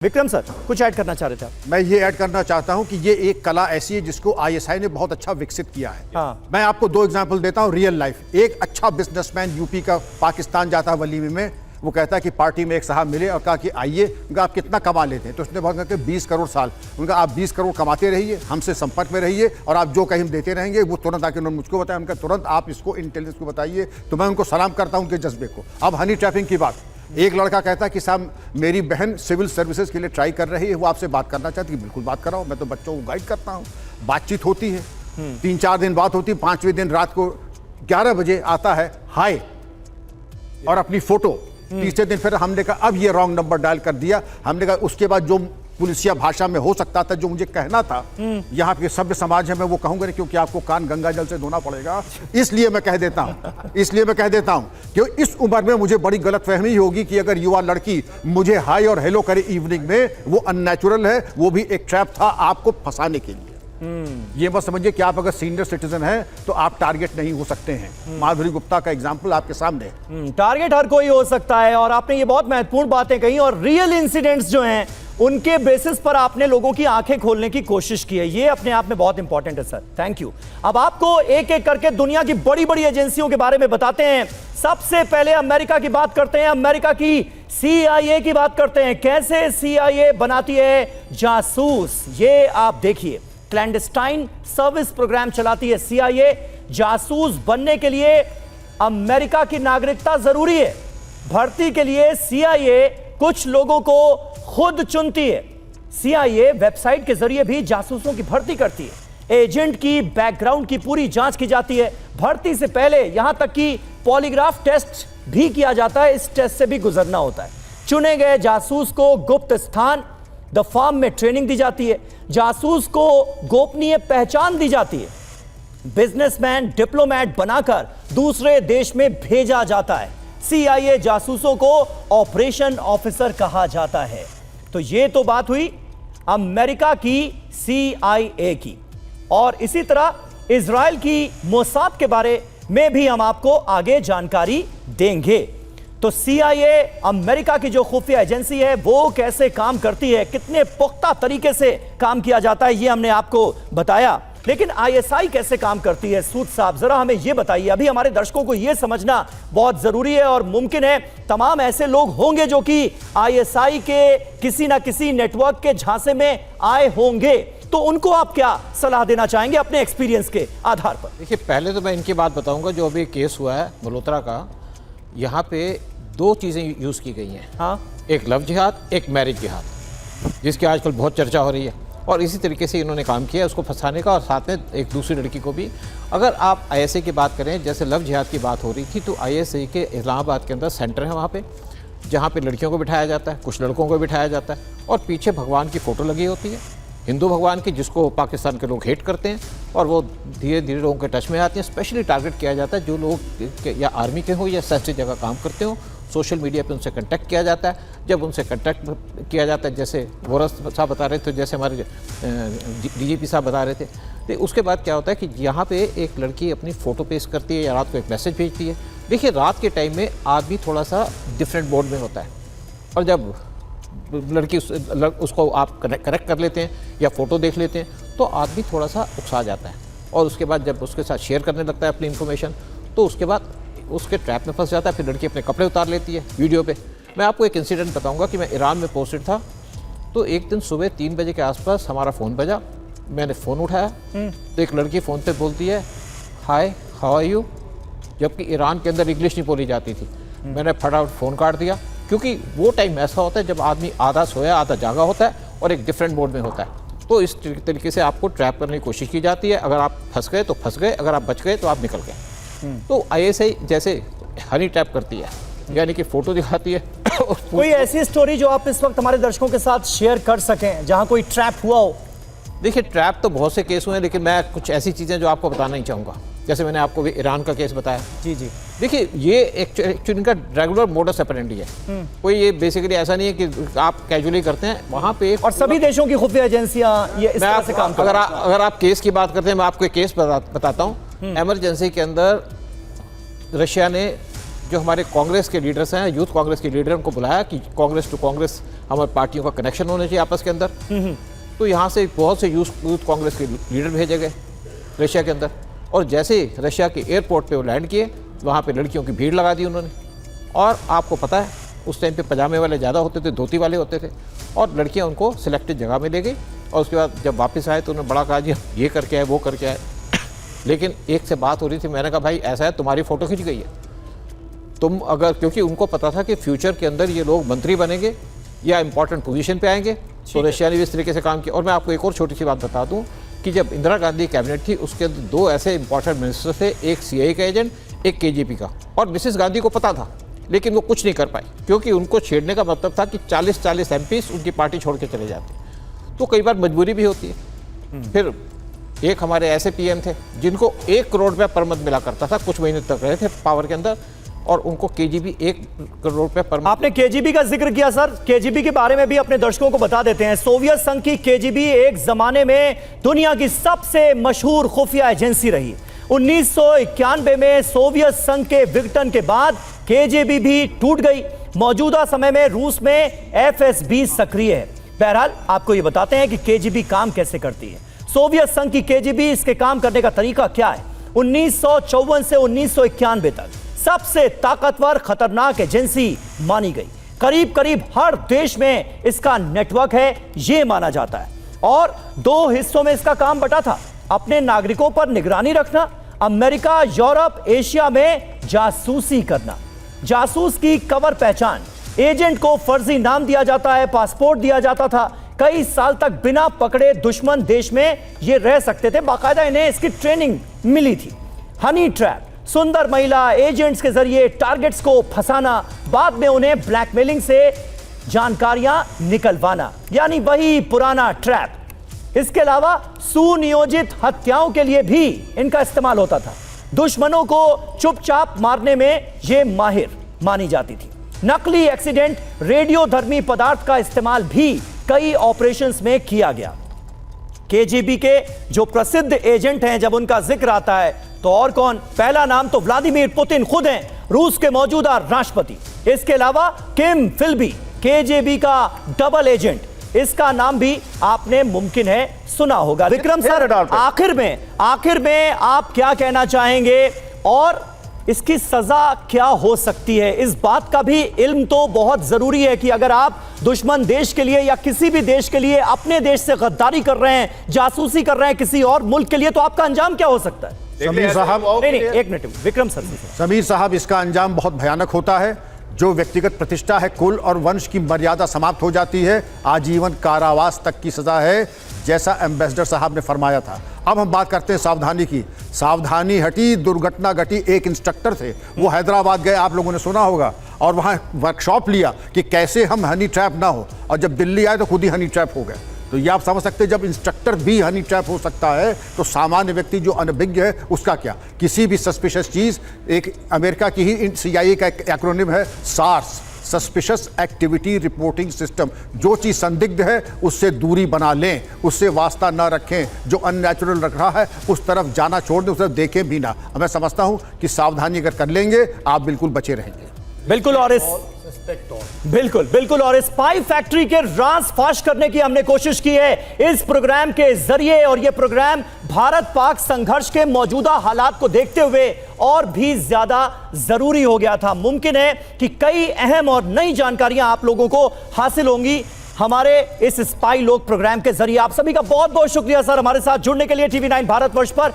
Vikram sir, कुछ add करना चाह रहे थे आप? मैं ये ऐड करना चाहता हूं कि ये एक कला ऐसी है जिसको आईएसआई ने बहुत अच्छा विकसित किया है। मैं आपको दो एग्जांपल देता हूं रियल लाइफ। एक अच्छा बिजनेसमैन यूपी का पाकिस्तान जाता है वलीमे में, वो कहता है कि पार्टी में एक साहब मिले और कहा कि आइए, उनका आप कितना कमा लेते हैं? तो उसने बहुत कहा कि 20 करोड़ साल। उनका आप 20 करोड़ कमाते रहिए, हमसे संपर्क में रहिए और आप जो कहीं देते रहेंगे। वो तुरंत आके उन्होंने मुझको बताया, उनका तुरंत आप इसको इंटेलिजेंस को बताइए। तो मैं उनको सलाम करता हूं उनके जज्बे को। अब हनी ट्रैपिंग की बात, एक लड़का कहता है कि साहब मेरी बहन सिविल सर्विसेज के लिए ट्राई कर रही है, वो आपसे बात करना चाहती है। बिल्कुल बात कराओ, मैं तो बच्चों को गाइड करता हूँ। बातचीत होती है, 3-4 दिन बात होती है। 5वें दिन रात को 11 बजे आता है हाय और अपनी फोटो। तीसरे दिन फिर हमने कहा अब ये रॉन्ग नंबर डायल कर दिया। हमने कहा उसके बाद जो पुलिसिया भाषा में हो सकता था, जो मुझे कहना था, यहाँ के सभ्य समाज है, मैं वो कहूंगा नहीं, क्योंकि आपको कान गंगा जल से धोना पड़ेगा। इसलिए मैं कह देता हूं कि इस उम्र में मुझे बड़ी गलतफहमी होगी कि अगर युवा लड़की मुझे हाय और हेलो करे इवनिंग में, वो अननेचुरल है। वो भी एक ट्रैप था आपको फंसाने के लिए। ये मत समझिए कि आप अगर सीनियर सिटीजन हैं तो आप टारगेट नहीं हो सकते हैं। माधुरी गुप्ता का एग्जांपल आपके सामने है। टारगेट हर कोई हो सकता है और आपने ये बहुत महत्वपूर्ण बातें कही और रियल इंसिडेंट्स जो हैं उनके बेसिस पर आपने लोगों की आंखें खोलने की कोशिश की है। ये अपने आप में बहुत इंपॉर्टेंट है सर, थैंक यू। अब आपको एक एक करके दुनिया की बड़ी बड़ी एजेंसियों के बारे में बताते हैं। सबसे पहले अमेरिका की बात करते हैं, अमेरिका की CIA की बात करते हैं। कैसे CIA बनाती है जासूस, ये आप देखिए। क्लैंडस्टाइन सर्विस प्रोग्राम चलाती है CIA। जासूस बनने के लिए अमेरिका की नागरिकता जरूरी है। भर्ती के लिए CIA कुछ लोगों को खुद चुनती है। CIA वेबसाइट के जरिए भी जासूसों की भर्ती करती है। एजेंट की बैकग्राउंड की पूरी जांच की जाती है। भर्ती से पहले यहां तक कि पॉलीग्राफ टेस्ट भी किया जाता है। इस टेस्ट से भी गुजरना होता है। चुने गए जासूस को गुप्त स्थान द फॉर्म में ट्रेनिंग दी जाती है। जासूस को गोपनीय पहचान दी जाती है। बिजनेसमैन डिप्लोमेट बनाकर दूसरे देश में भेजा जाता है। CIA जासूसों को ऑपरेशन ऑफिसर कहा जाता है। तो यह तो बात हुई अमेरिका की CIA की। और इसी तरह इजराइल की मोसाद के बारे में भी हम आपको आगे जानकारी देंगे। तो CIA अमेरिका की जो खुफिया एजेंसी है वो कैसे काम करती है, कितने पुख्ता तरीके से काम किया जाता है, ये हमने आपको बताया। लेकिन ISI कैसे काम करती है, सूद साहब जरा हमें यह बताइए। अभी हमारे दर्शकों को यह समझना बहुत जरूरी है और मुमकिन है तमाम ऐसे लोग होंगे जो कि ISI के किसी ना किसी नेटवर्क के झांसे में आए होंगे। तो उनको आप क्या सलाह देना चाहेंगे अपने एक्सपीरियंस के आधार पर? देखिए, पहले तो मैं इनकी बात बताऊंगा। जो अभी केस हुआ है मल्होत्रा का, यहाँ पे 2 चीज़ें यूज़ की गई हैं। हाँ, एक लव जिहाद, एक मैरिज जिहाद, जिसकी आजकल बहुत चर्चा हो रही है। और इसी तरीके से इन्होंने काम किया उसको फंसाने का, और साथ में एक दूसरी लड़की को भी। अगर आप ISI की बात करें, जैसे लव जिहाद की बात हो रही थी, तो ISI के इस्लामाबाद के अंदर सेंटर है वहाँ पे, जहाँ पे लड़कियों को बिठाया जाता है, कुछ लड़कों को बिठाया जाता है, और पीछे भगवान की फ़ोटो लगी होती है, हिंदू भगवान की, जिसको पाकिस्तान के लोग हेट करते हैं। और वो धीरे धीरे लोगों के टच में आते हैं। स्पेशली टारगेट किया जाता है जो लोग या आर्मी के हो या सेंसिटिव जगह काम करते हो। सोशल मीडिया पे उनसे कांटेक्ट किया जाता है। जब उनसे कांटेक्ट किया जाता है, जैसे वोरस साहब बता रहे थे, जैसे हमारे DGP साहब बता रहे थे, तो उसके बाद क्या होता है कि यहाँ पे एक लड़की अपनी फ़ोटो पेश करती है या रात को एक मैसेज भेजती है। देखिए, रात के टाइम में आदमी थोड़ा सा डिफरेंट मोड में होता है, और जब लड़की उसको आप कनेक्ट कर लेते हैं या फ़ोटो देख लेते हैं, तो आदमी थोड़ा सा उकसा जाता है। और उसके बाद जब उसके साथ शेयर करने लगता है अपनी इन्फॉर्मेशन, तो उसके बाद उसके ट्रैप में फंस जाता है। फिर लड़की अपने कपड़े उतार लेती है वीडियो पे। मैं आपको एक इंसिडेंट बताऊंगा कि मैं ईरान में पोस्टेड था। तो एक दिन सुबह 3 बजे के आसपास हमारा फ़ोन बजा। मैंने फ़ोन उठाया तो एक लड़की फ़ोन पे बोलती है, हाय हाउ आर यू, जबकि ईरान के अंदर इंग्लिश नहीं बोली जाती थी। मैंने फटाफट फ़ोन काट दिया, क्योंकि वो टाइम ऐसा होता है जब आदमी आधा सोया आधा जागा होता है और एक डिफरेंट मोड में होता है। तो इस तरीके से आपको ट्रैप करने की कोशिश की जाती है। अगर आप फंस गए तो फंस गए, अगर आप बच गए तो आप निकल गए। तो ISI जैसे हनी ट्रैप करती है, यानी कि फ़ोटो दिखाती है। कोई ऐसी स्टोरी जो आप इस वक्त हमारे दर्शकों के साथ शेयर कर सकें जहां कोई ट्रैप हुआ हो? देखिए, ट्रैप तो बहुत से केस हुए हैं, लेकिन मैं कुछ ऐसी चीज़ें जो आपको बताना ही चाहूँगा। जैसे मैंने आपको भी ईरान का केस बताया। जी जी। देखिए, ये एक्चुअली इनका रेगुलर मोडस ऑपरेंडी है। कोई ये बेसिकली ऐसा नहीं है कि आप कैजुअली करते हैं वहाँ पे। और सभी देशों की खुफिया एजेंसियां ये इस तरह से काम करती हैं। अगर आप केस की बात करते हैं, मैं आपको एक केस बताता हूँ। एमरजेंसी के अंदर रशिया ने जो हमारे कांग्रेस के लीडर्स हैं, यूथ कांग्रेस के लीडर, उनको बुलाया कि कांग्रेस टू कांग्रेस हमारी पार्टियों का कनेक्शन होना चाहिए आपस के अंदर। तो यहाँ से बहुत से यूथ कांग्रेस के लीडर भेजे गए रशिया के अंदर, और जैसे ही रशिया के एयरपोर्ट पे वो लैंड किए, वहाँ पे लड़कियों की भीड़ लगा दी उन्होंने। और आपको पता है उस टाइम पे पजामे वाले ज़्यादा होते थे, धोती वाले होते थे, और लड़कियाँ उनको सिलेक्टेड जगह में ले गई। और उसके बाद जब वापस आए तो उन्होंने बड़ा कहा जी ये करके आए, वो करके आए। लेकिन एक से बात हो रही थी, मैंने कहा भाई ऐसा है, तुम्हारी फ़ोटो खींच गई है, तुम अगर, क्योंकि उनको पता था कि फ्यूचर के अंदर ये लोग मंत्री बनेंगे या इंपॉर्टेंट पोजीशन पे आएंगे, तो रशिया ने भी इस तरीके से काम किया। और मैं आपको एक और छोटी सी बात बता दूं कि जब इंदिरा गांधी कैबिनेट थी, उसके अंदर 2 ऐसे इंपॉर्टेंट मिनिस्टर थे, एक CIA का एजेंट, एक KGB का। और मिसेस गांधी को पता था, लेकिन वो कुछ नहीं कर पाई, क्योंकि उनको छेड़ने का मतलब था कि 40-40 MPs उनकी पार्टी छोड़ के चले जाते। तो कई बार मजबूरी भी होती है। फिर एक हमारे ऐसे PM थे जिनको 1 करोड़ रुपया पर मंथ मिला करता था, कुछ महीने तक रहे थे पावर के अंदर, और उनको KGB 1 करोड़ रुपए पर। आपने KGB का जिक्र किया सर, KGB के बारे में भी अपने दर्शकों को बता देते हैं। सोवियत संघ की KGB एक जमाने में दुनिया की सबसे मशहूर खुफिया एजेंसी रही। 1991 में सोवियत संघ के विघटन के बाद KGB भी टूट गई। मौजूदा समय में रूस में FSB सक्रिय है। बहरहाल आपको यह बताते हैं कि KGB काम कैसे करती है। सोवियत संघ की KGB, इसके काम करने का तरीका क्या है। 1954 से 1991 तक सबसे ताकतवर खतरनाक एजेंसी मानी गई। करीब करीब हर देश में इसका नेटवर्क है, यह माना जाता है। और 2 हिस्सों में इसका काम बटा था, अपने नागरिकों पर निगरानी रखना, अमेरिका, यूरोप, एशिया में जासूसी करना। जासूस की कवर पहचान, एजेंट को फर्जी नाम दिया जाता है, पासपोर्ट दिया जाता था। कई साल तक बिना पकड़े दुश्मन देश में ये रह सकते थे, बाकायदा इन्हें इसकी ट्रेनिंग मिली थी। हनी ट्रैप, सुंदर महिला एजेंट्स के जरिए टारगेट्स को फंसाना, बाद में उन्हें ब्लैकमेलिंग से जानकारियां निकलवाना, यानी वही पुराना ट्रैप। इसके अलावा सुनियोजित हत्याओं के लिए भी इनका इस्तेमाल होता था। दुश्मनों को चुपचाप मारने में ये माहिर मानी जाती थी। नकली एक्सीडेंट, रेडियोधर्मी पदार्थ का इस्तेमाल भी कई ऑपरेशंस में किया गया। KGB के जो प्रसिद्ध एजेंट हैं, जब उनका जिक्र आता है तो और कौन, पहला नाम तो व्लादिमीर पुतिन खुद हैं, रूस के मौजूदा राष्ट्रपति। इसके अलावा किम फिल्बी, KGB का डबल एजेंट, इसका नाम भी आपने मुमकिन है सुना होगा। विक्रम सर, आखिर में आप क्या कहना चाहेंगे और इसकी सजा क्या हो सकती है? इस बात का भी इल्म तो बहुत जरूरी है कि अगर आप दुश्मन देश के लिए या किसी भी देश के लिए अपने देश से गद्दारी कर रहे हैं, जासूसी कर रहे हैं किसी और मुल्क के लिए, तो आपका अंजाम क्या हो सकता है? समीर साहब, नहीं, एक मिनट, विक्रम सर। समीर साहब, इसका अंजाम बहुत भयानक होता है। जो व्यक्तिगत प्रतिष्ठा है, कुल और वंश की मर्यादा समाप्त हो जाती है। आजीवन कारावास तक की सजा है, जैसा एम्बेसडर साहब ने फरमाया था। अब हम बात करते हैं सावधानी की। सावधानी हटी, दुर्घटना घटी। एक इंस्ट्रक्टर थे, वो हैदराबाद गए, आप लोगों ने सुना होगा, और वहाँ वर्कशॉप लिया कि कैसे हम हनी ट्रैप ना हो, और जब दिल्ली आए तो खुद ही हनी ट्रैप हो गए। तो ये आप समझ सकते हैं, जब इंस्ट्रक्टर भी हनी ट्रैप हो सकता है तो सामान्य व्यक्ति जो अनभिज्ञ है उसका क्या। किसी भी सस्पिशियस चीज़, एक अमेरिका की ही CIA का एक एक्रोनिम है SARS, suspicious activity reporting system. जो चीज़ संदिग्ध है उससे दूरी बना लें, उससे वास्ता ना रखें। जो अननेचुरल रख रहा है उस तरफ जाना छोड़ दें, उस तरफ देखें भी ना। मैं समझता हूं कि सावधानी अगर कर लेंगे आप बिल्कुल बचे रहेंगे। बिल्कुल, और इस स्पाई फैक्ट्री के राज फाश करने की हमने कोशिश की है इस प्रोग्राम के जरिए, और यह प्रोग्राम भारत पाक संघर्ष के मौजूदा हालात को देखते हुए और भी ज्यादा जरूरी हो गया था। मुमकिन है कि कई अहम और नई जानकारियां आप लोगों को हासिल होंगी हमारे इस स्पाई लोग प्रोग्राम के जरिए। आप सभी का बहुत बहुत शुक्रिया सर, हमारे साथ जुड़ने के लिए TV9 भारतवर्ष पर।